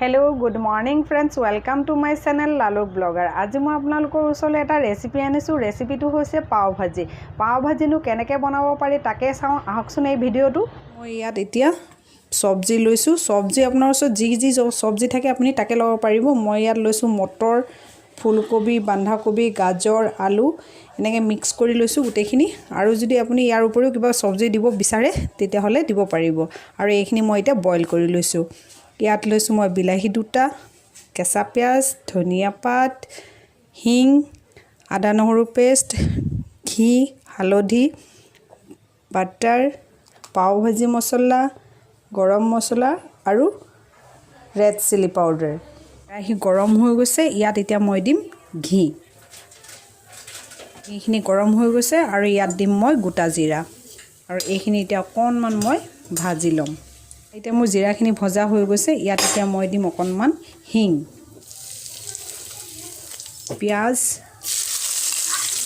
Hello good morning friends welcome to my channel Laluk blogger. आज मैं आपनालोকৰ ওচৰলৈ এটা ৰেচিপি আনিছো। ৰেচিপিটো হৈছে পাও ভাজি। পাও ভাজিনো কেনেকৈ বনাব পাৰি তাকে চাওঁ আহকচোন এই ভিডিঅ'টো। মই ইয়াত এতিয়া সবজি লৈছো। সবজি আপোনাৰ ওচৰত যি সবজি থাকে আপুনি তাকে ল'ব পাৰিব। মই ইয়াত লৈছো মটৰ, ফুলকবি, বন্ধাকবি, গাজৰ, আলু এনেকৈ মিক্স কৰি লৈছো গোটেইখিনি। আৰু যদি আপুনি ইয়াৰ উপৰিও কিবা সবজি দিব বিচাৰে তেতিয়াহলে দিব পাৰিব। আৰু এইখিনি মই এতিয়া বইল কৰি লৈছো। ইয়াত লৈছো মই বিলাহী দুটা, কেঁচা পিয়াজ, ধনিয়া পাত, হিং, আদা নহৰু পেষ্ট, ঘি, হালধি, বাটাৰ, পাও ভাজি মছলা, গৰম মছলা আৰু ৰেড চিলি পাউডাৰ। কেৰাহী গৰম হৈ গৈছে। ইয়াত এতিয়া মই দিম ঘি। এইখিনি গৰম হৈ গৈছে আৰু ইয়াত দিম মই গোটা জিৰা। আৰু এইখিনি এতিয়া অকণমান মই ভাজি ল'ম। এতিয়া মোৰ জিৰাখিনি ভজা হৈ গৈছে। ইয়াত এতিয়া মই দিম অকণমান হিং, পিয়াজ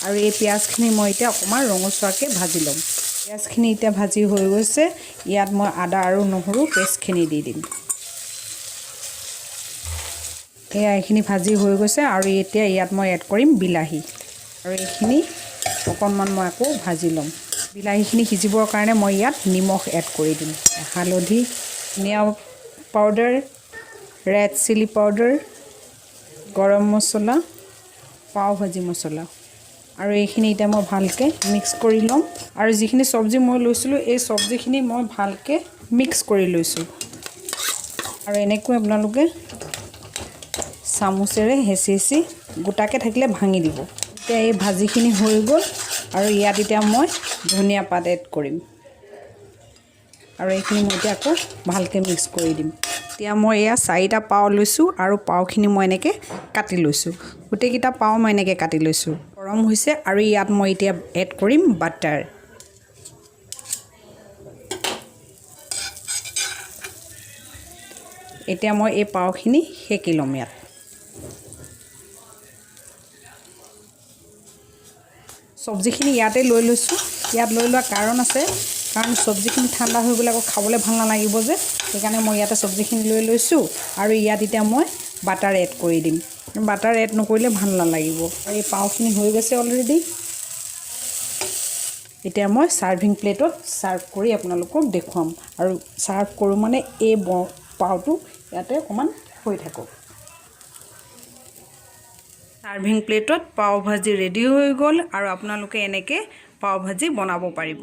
আৰু এই পিয়াজখিনি মই এতিয়া অকণমান ৰঙচুৱাকৈ ভাজি ল'ম। পিয়াজখিনি এতিয়া ভাজি হৈ গৈছে। ইয়াত মই আদা আৰু নহৰু পেষ্টখিনি দি দিম। এইখিনি ভাজি হৈ গৈছে আৰু এতিয়া ইয়াত মই এড কৰিম বিলাহী। আৰু এইখিনি অকণমান মই আকৌ ভাজি ল'ম। বিলাহীখিনি সিজিবৰ কাৰণে মই ইয়াত নিমখ এড কৰি দিম, হালধি, ধনিয়া পাউডাৰ, ৰেড চিলি পাউডাৰ, গৰম মছলা, পাও ভাজি মছলা। আৰু এইখিনি এতিয়া মই ভালকৈ মিক্স কৰি ল'ম। আৰু যিখিনি সবজি মই লৈছিলোঁ এই সবজিখিনি মই ভালকৈ মিক্স কৰি লৈছোঁ। আৰু এনেকৈ আপোনালোকে চামুচেৰে হেঁচি গোটাকৈ থাকিলে ভাঙি দিব। এতিয়া এই ভাজিখিনি হৈ গ'ল আৰু ইয়াত এতিয়া মই ধনিয়া পাত এড কৰিম। আৰু এইখিনি মই এতিয়া আকৌ ভালকৈ মিক্স কৰি দিম। এতিয়া মই এয়া 4টা পাও লৈছোঁ আৰু পাওখিনি মই এনেকৈ কাটি লৈছোঁ। গোটেইকেইটা পাও মই এনেকৈ কাটি লৈছোঁ। গৰম হৈছে আৰু ইয়াত মই এতিয়া এড কৰিম বাটাৰ। এতিয়া মই এই পাওখিনি সেকি ল'ম। ইয়াত সবজিখিনি ইয়াতে লৈ লৈছোঁ। ইয়াত লৈ লোৱা কাৰণ আছে, কাৰণ সবজিখিনি ঠাণ্ডা হৈ গ'লে আকৌ খাবলৈ ভাল নালাগিব যে, সেইকাৰণে মই ইয়াতে সবজিখিনি লৈ লৈছোঁ। আৰু ইয়াত এতিয়া মই বাটাৰ এড কৰি দিম। বাটাৰ এড নকৰিলে ভাল নালাগিব। আৰু এই পাওখিনি হৈ গৈছে অলৰেডি। এতিয়া মই সাৰ্ভিং প্লেটত সাৰ্ভ কৰি আপোনালোকক দেখুৱাম। আৰু সাৰ্ভ কৰোঁ মানে এই পাওটো ইয়াতে অকণমান হৈ থাকক। সাৰ্ভিং প্লেটত পাও ভাজি ৰেডি হৈ গ'ল আৰু আপোনালোকে এনেকৈ পাও ভাজি বনাব পাৰিব।